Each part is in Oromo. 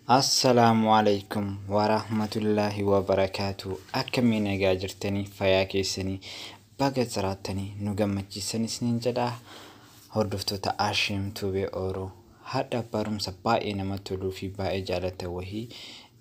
Assalamualaikum warahmatullahi wabarakatuh. Akkamiin nagaa jirtanii fayyaa keessanii baga jiraatanii nu gammachiisanis nin jedha. Hordoftoota Ashim Tubee Oro hadda barumsa baay'ee namatti toluu fi baay'ee jaalata wahii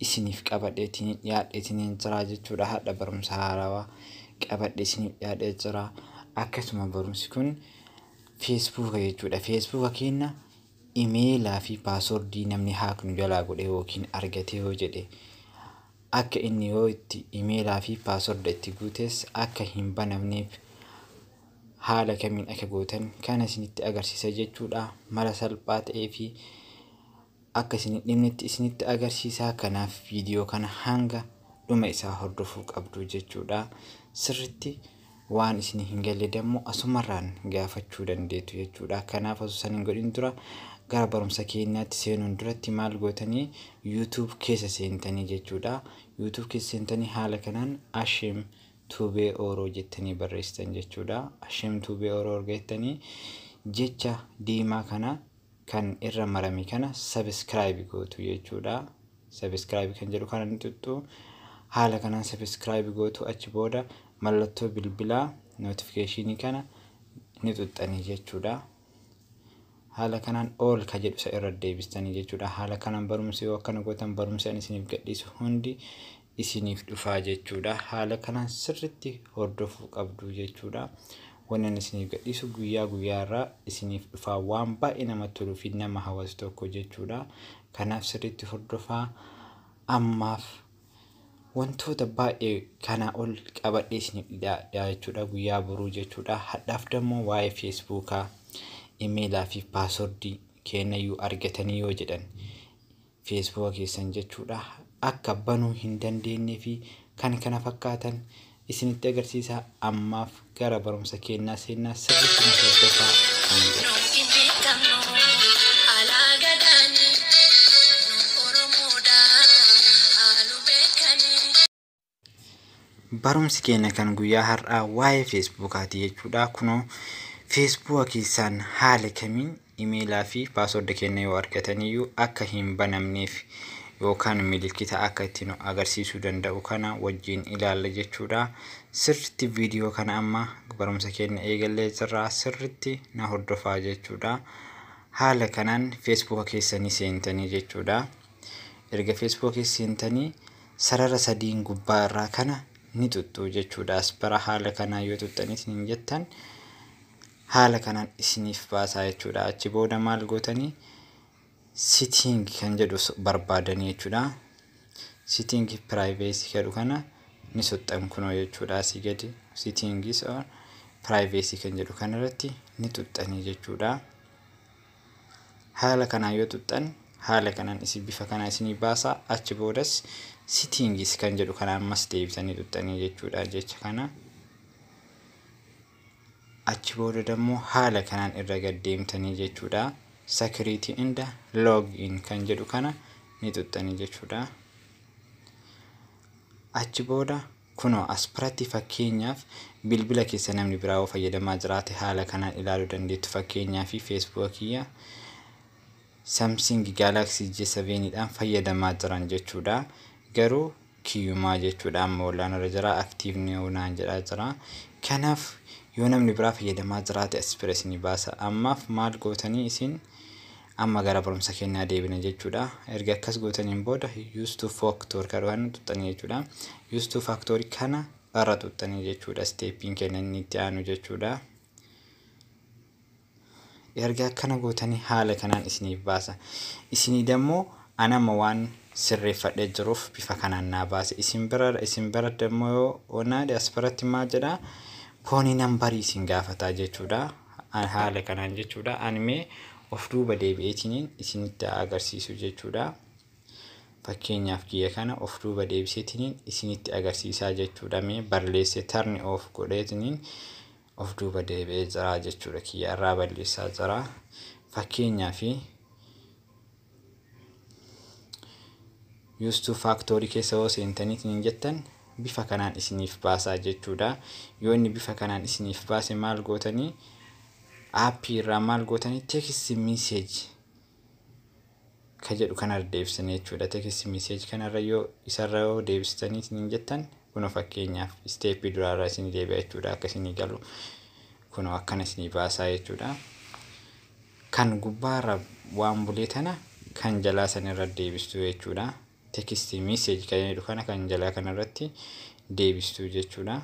isiniif qabadheetiin dhiyaadheetiin jira jechuudha. Hadda barumsa haarawaa qabadhee isiniif dhiyaadhee jira. Akkasuma barumsi kun Facebook jechuudha. Facebook keenya emailaa fi paaswordii namni haaknu jalaa godhe yookiin argate yoo jedhe akka inni yoo itti emailaa fi paasword itti guutes akka hin banamneef haala kamiin akka gootan kana isinitti agarsiisa jechuudha. Mala salphaa ta'ee fi akka isin dhimmitti isinitti agarsiisa. Kanaaf viidiyoo kana hanga dhuma isaa hordofuu qabdu jechuudha. Sirritti waan isin hin galle dammoo asumarraan gaafachuu dandeetu jechuudha. Kanaaf osoo san hin godhin dura gara barumsa keenyaatti seenuun duratti maal gootanii YouTube keessa seentanii jechuudha. YouTube keessa seentanii haala kanaan Ashim Tubee Oro jettanii barreessitan jechuudha. Ashim Tubee Oro argattanii jecha diimaa kana kan irra marame kana subscribe gootu jechuudha. Subscribe kan jedhu kana nixxu haala kanaan subscribe gootu achi booda mallattoo bilbilaa notification kana nixxuxanii jechuudha. Haala kanaan all ka jedhu isa irra deebistanii jechuudha. Haala kanaan barumsa yoo akkana gootan barumsa isiniif gadhiisu hundi isiniif dhufaa jechuudha. Haala kanaan sirritti hordofuu qabdu jechuudha. Waan isiniif gadhiisu guyyaa guyyaarraa isiniif dhufaa waan baay'ee namatti toluu fi nama hawwasu tokko jechuudha. Kanaaf sirritti hordofaa. Ammaaf wantoota baay'ee kana ol qabadhee isiniif dhiyaadha jechuudha guyyaa boruu jechuudha. Hadhaaf dammoo waa'ee Facebookaa emailaa fi paaswordii kennayyuu argatanii yoo jedhan Facebook keessan jechuudha akka banuu hin dandeenye fi kan kana fakkaatan isinitti agarsiisa. Ammaaf gara barumsa keenyaa seenaa sirriitti nu hordofaa kan jedhu. Barumsi keenya kan guyyaa har'aa waa'ee Facebookaati jechuudha. Kunoo Facebook keessan haala kamiin emailaa fi paasword keenya yoo argataniyyuu akka hin banamneef yookaan milikkita akka itti nu agarsiisuu danda'u kana wajjin ilaalla jechuudha. Sirriitti viidiyoo kana amma barumsa keenya eegallee jirra. Sirriitti na hordofaa jechuudha. Haala kanaan Facebook keessanii seentanii jechuudha. Erga Facebook keessa seentanii sarara sadiin gubbaa irraa kana ni tuttu jechuudha. Asbara haala kanaa yoo tuttaniis hin jettan haala kanaan isiniif baasaa jechuudha. Achi booda maal gootanii setting kan jedhu barbaadanii jechuudha. Setting privacy jedhu kana ni tuttan kunoo jechuudha. Asii gadi settings or privacy kan jedhu kana irratti ni tuttanii jechuudha. Haala kanaa yoo tuttan haala kanaan isin bifa kanaa isinii baasaa. Achi boodas settings kan jedhu kana ammas deebisanii tuttanii jechuudha jecha kana. Achi booda dammoo haala kanaan irra gad deemtanii jechuudha. Security and login kan jedhu kana ni tuttanii jechuudha. Achi booda kunoo asparatti fakkeenyaaf bilbila keessa namni biraa yoo fayyadamaa jiraate haala kanaan ilaaluu dandeettu. Fakkeenyaaf Facebook kiyya Samsung Galaxy J7 dhaan fayyadamaa jiran jechuudha. Garuu kiyyumaa jechuudha amma olaanarra jira active neonaan jedhaa jira. Kanaaf yoo namni biraa fayyadamaa jiraate aspress ni baasa. Ammaaf maal gootanii isin amma gara barumsa keenyaa deebina jechuudha. Erga akkas gootaniin booda use to factor kan tuttanii jechuudha. Use to factor kana irra tuttanii jechuudha. Steppiin keenya inni itti aanu jechuudha. Erga akkana gootanii haala kanaan isiniif baasa. Isinii dammoo anama waan sirreeffadhee jiruuf bifa kanaan naa baase. Isin bira dammoo yoo onaadhe asparatti maal jedhaa phone number isin gaafataa jechuudha. Haala kanaan jechuudha. Animee of duuba deebi'eetiin isinitti agarsiisu jechuudha. Fakkeenyaaf kiyya kana of duuba deebiseetiin isinitti agarsiisaa jechuudha. Mee balleesse turn off godheetiin of duuba deebi'ee jira jechuudha. Kiyya irraa balleessaa jira. Fakkeenyaaf use to factory keessa yoo seentaniitiin jettan bifa kanaan isiniif baasaa jechuudha. Yoo inni bifa kanaan isiniif baase maal gootanii app irraa maal gootanii text message ka jedhu kanarra deebisanii jechuudha. Text message kanarra yoo isarra yoo deebistanii isin jettan kun fakkeenyaaf step duraarra isin deebi'a jechuudha. Akka isin galu kun akkana isin baasaa jechuudha. Kan gubbaarra waan bulee tana kan jalaa sanirra deebistu jechuudha. Text message kan jedhu kana kan jalaa kanarratti deebistu jechuudha.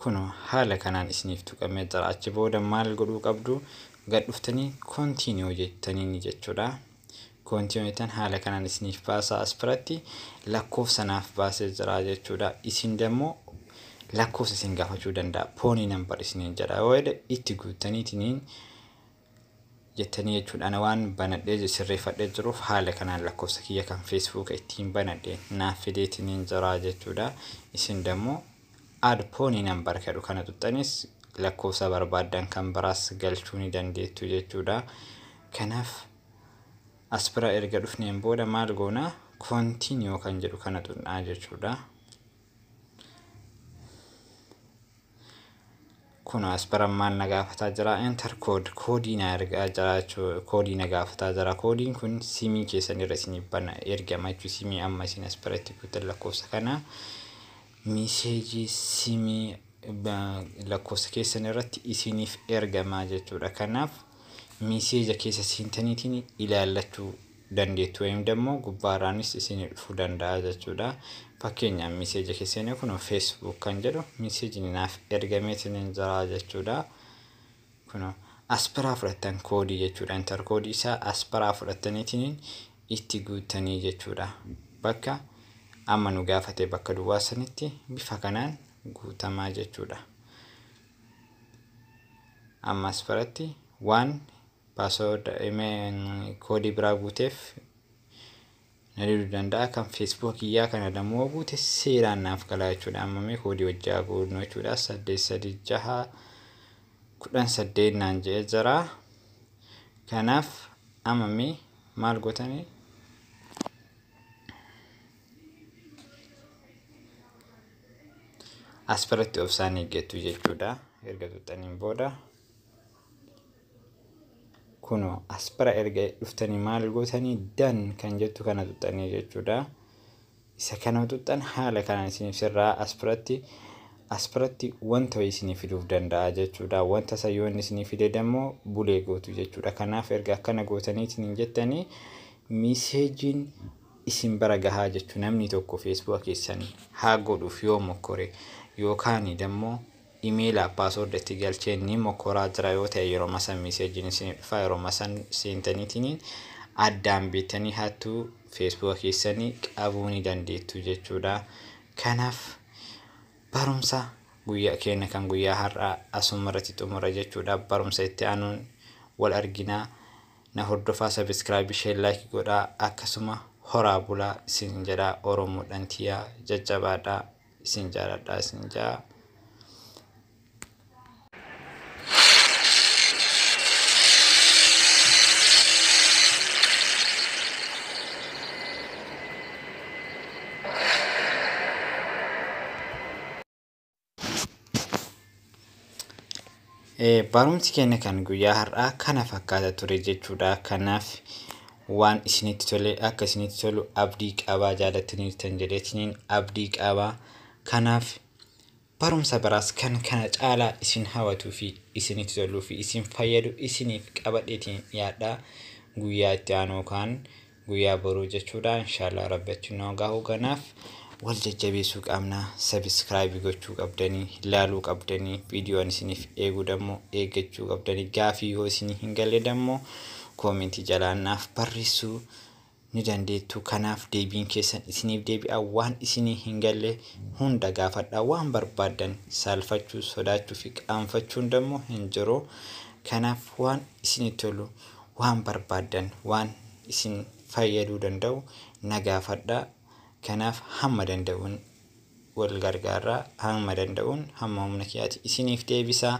Kun haala kanaan isiniif tuqamee jira. Achi booda maal godhuu qabdu? Gad dhuftanii continue jettanii jechuudha. Continue tan haala kanaan isiniif baasaa as biratti lakkoofsa naaf baasee jira jechuudha. Isin demmoo lakkoofsa isin gaafachuu danda'a. Phone number isiniin jedha. Waa'ee itti guuttaniitiin jettanii jechuudha. Waan banadhee sirreeffadhee jiruuf haala kanaan lakkoofsa kiyya kan Facebook ittiin banadhee naaf fideetiin jira jechuudha. Isin demmoo add phone number kadhu kana tuxxanis lakkoofsa barbaadan kan biraas galchuu ni dandeettu jechuudha. Kanaaf as bira erga dhufneen booda maal goona? Continue kan jedhu kana tunnaa jechuudha. Kun as bira maal nagaafataa jira? Enter code koodii na ergaa jira jechuudha. Koodii nagaafataa jira. Koodiin kun simii keessanirra isinii bana ergama jechuudha. Simii amma isin as biratti guutan lakkoofsa kana message simii lakkoofsa keessanirratti isiniif ergama jechuudha. Kanaaf message keessa seentaniitiin ilaallachuu dandeettu wayim demmoo gubbaaraanis isin dhufuu danda'a jechuudha. Fakkeenyaaf message keessanii kun Facebook kan jedhu message naaf ergameetiin jira jechuudha. Kun as biraa fudhattan koodii jechuudha. Enter koodii isaa as biraa fudhattaniitiin itti guutanii jechuudha. Bakka amma nu gaafate bakka duwwaa sanitti bifa kanaan guutamaa jechuudha. Amma as biratti waan password koodii biraa guuteef nadiiduu danda'a. Kan Facebook iyyaa kana dammoo guute seeraan naaf galaa jechuudha. Amma koodii wajjaa guunnu jechuudha. 83618 naan jedhee jira. Kanaaf amma maal gootanii as biratti obsaan eeggattu jechuudha. Erga tuxxaniin booda kuno as bira erga dhuftanii maal gootanii dan kan jettu kana tuxxanii jechuudha. Isa kana tuxxan haala kanaan isiniif sirraa as biratti wanta isinii fiduuf danda'a jechuudha. Wanta sayyoon isinii fide demmoo bulee gootu jechuudha. Kanaaf erga akkana gootaniitiin jettanii messaging isin bara gahaa jechuudha. Namni tokko Facebook keessanii haa godhuuf yoo mokkore yookaan demmoo email password itti galchee ni mokkoraa jira yoo ta'e yeroo masan messaging isin dhufa yeroo masan seentaniitiin addaan beektanii hattuu Facebook keessanii qabuu ni dandeettu jechuudha. Kanaaf barumsa guyyaa keenya kan guyyaa har'aa asuma irratti xumura jechuudha. Barumsa itti aanuun wal arginaa. Na hordofaa, subscribe, share, like godhaa. Akkasuma horaa bulaa isin jedhaa. Oromoodhaan tiyaa jajjabaadhaa. Isin jaaladhaa isin jaa. Barumsi keenya kan guyyaa har'aa kana fakkaata ture jechuudha. Kanaaf waan isinitti tole akka isinitti tolu abdii qabaa jaalattaniirtan jedheetiniin abdii qabaa. Kanaaf barumsa biraas kan kana caalaa isin hawwatuu fi isinitti toluu fi isin fayyadu isiniif qabadheetiin yaadhaa. Guyyaa itti aanu kan guyyaa boruu jechuudha. Inshallah rabbichi nu gahu. Kanaaf wal jajjabeessuu qabna. Subscribe gochuu qabdanii, ilaaluu qabdanii, viidiyoon isiniif eeguu dammoo eeggachuu qabdanii. Gaafii yoo isin hin galle dammoo koomentii jalaan naaf barreessuu ni dandeettu. Kanaaf deebiin keessan isiniif deebi'a. Waan isinii hin galle hunda gaafadhaa. Waan barbaadan saalfachuu, sodaachuu fi qaanfachuun dammoo hin jiru. Kanaaf waan isinitti tolu, waan barbaadan, waan isin fayyaduu danda'u na gaafadhaa. Kanaaf hamma danda'uun wal gargaaraa, hamma danda'uun hamma humna kiyyaatti isiniif deebisaa.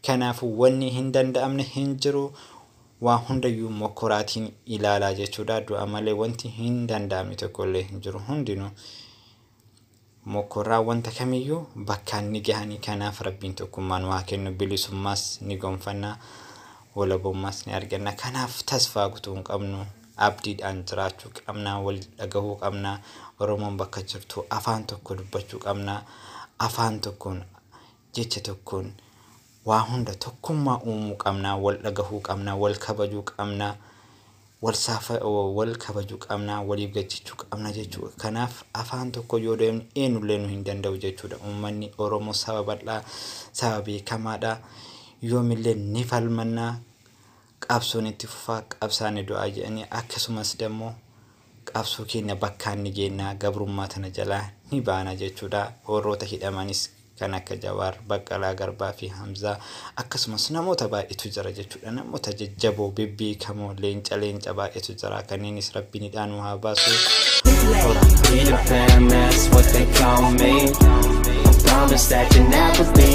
Kanaaf wanni hin danda'amne hin jiru. Waan hundayyuu mokkoraatiin ilaalaa jechuudha. Du'a malee wanti hin danda'amne tokkollee hin jiru. Hundinuu mokorraa wanta kamiyyuu bakkaan ni gahanii kanaaf rabbiin tokkummaan waa kennu bilisummaas ni gonfanna walabummaas ni arganna kanaaf tasfaa guutuu hin qabnu abdiidhaan jiraachuu qabna wal dhagahuu qabna Oromoon bakka jirtu afaan tokko dubbachuu qabna afaan tokkoon jecha tokkoon waa hunda tokkummaa uumuu qabna wal dhagahuu qabna wal kabajuu qabna wal kabajuu qabna waliif gachuu qabna jechuudha kanaaf afaan tokko yoo deemne eenyullee nu hin danda'u jechuudha uummanni Oromoo saba bal'aa saba beekamaadha yoomillee ni falmanna qabsoon itti fufaa qabsaanii du'aa jedhanii akkasumas dammoo qabsoo keenya bakkaan ni geenna gabrummaa tana jalaa ni baana jechuudha warroota hidhamanis kan akka Jawaar Baqqalaa Garbaa fi Hamzaa akkasumas namoota baay'eetu jira jechuudha namoota jajjaboo bebbeekamoo leenca baay'eetu jira kanneenis rabbiin hidhaan waa baasu Promise that you never leave.